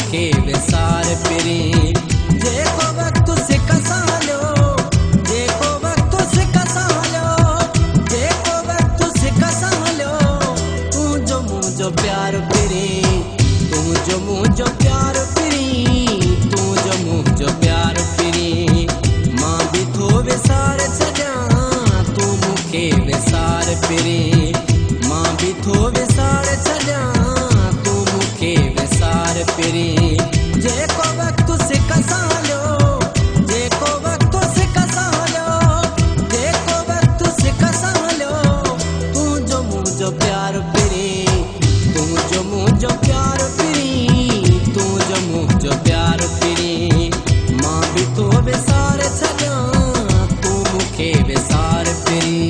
मुखे विसार फिरी जेको वक्त से कसालो जेको वक्त से कसालो जेको वक्त से कसालो तू जो मुझो प्यार फिरी तू जो मुझो प्यार फिरी तू जो मुझो प्यार फिरी मां भी थो विसार छॾिया तू मुखे विसार फिरी मां भी थो विसार छॾिया तू मुखे विसार फिरी जेको वक्त से कसालो जेको वक्त से कसालो जेको वक्त से कसालो तू जो मुझो प्यार फिरी तू जो मुझो प्यार फिरी तू जो मुझो प्यार फिरी मां भी तो विसार छॾिया तू मुखे विसार फिरी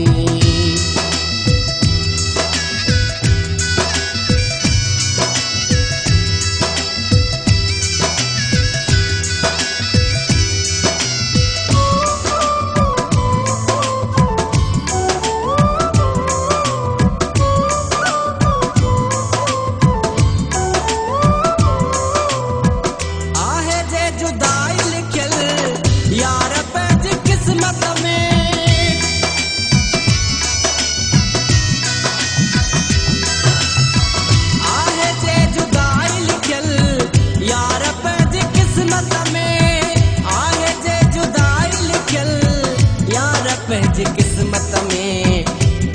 किस्मत में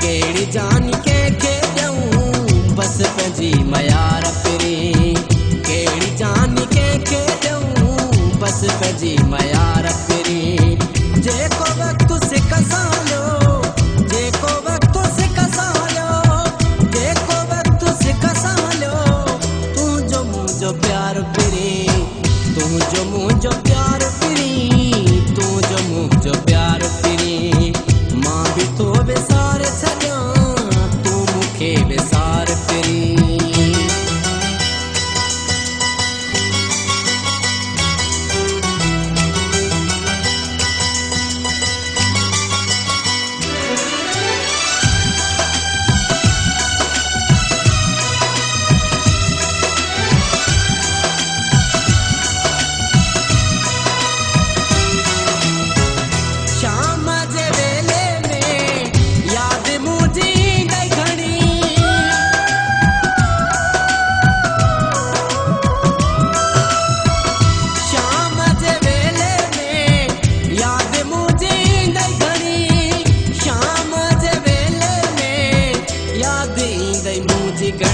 केड़ी जान के ॾियूं बस पंहिंजी मयार फिरी केड़ी जान के ॾियूं बस पंहिंजी मयार फिरी जेको वक्त से कसालो जेको वक्त से कसालो जेको वक्त से कसालो तू जो मुझो प्यार फिरी तू जो मुझो प्यार फिरी तू जो मुझो प्यार फिरी मां भी तो विसार छॾिया तू मुखे विसार फिरी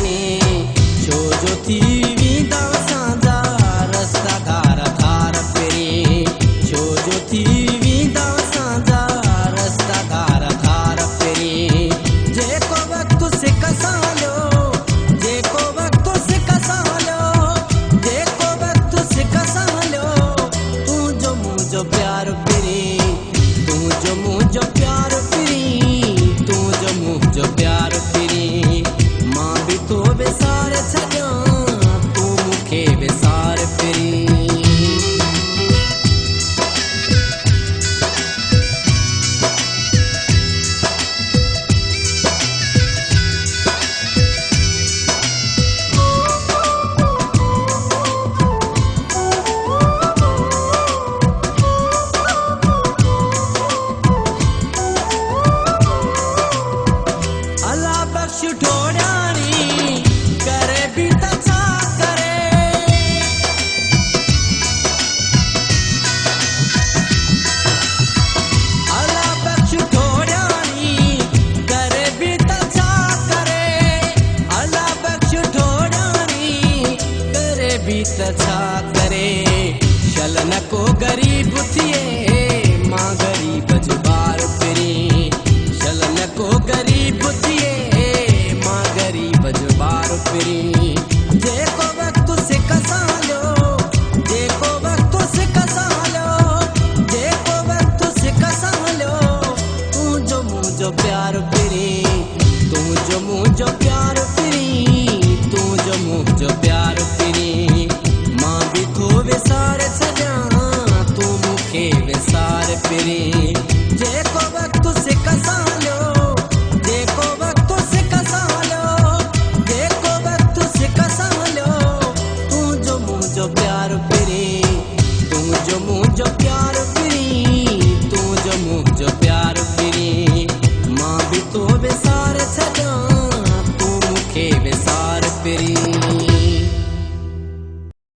छो जो थी वेंदा असांजा रस्ता धार धार फिरी छो जो थी वेंदा असांजा रस्ता धार धार फिरी जेको वक्त से कसालो जेको वक्त से कसालो जेको वक्त से कसालो तू जो मुझो प्यार फिरी तू जो मुझो प्यार फिरी तू जो मुझो प्यार फिरी मां भी तो विसार छॾिया तू मुखे विसार फिरी अल्लाह बख्श ठोड़ियाणी करे भी त छा करे अल्लाह बख्श ठोड़ियाणी करे भी त छा करे अल्लाह बख्श ठोड़ियाणी करे भी त छा करे शल न को गरीब थिए मां गरीब जो बार फिरी शल न को गरीब थिए मां गरीब जो बार फिरी जेको वक्त से कसालो जेको वक्त से कसालो जेको वक्त से कसालो तू जो मुझो प्यार फिरी तू जो मुझो प्यार फिरी तू जो मुझो प्यार फिरी मां भी थो विसार छॾिया तू मुखे विसार फिरी जेको वक्त से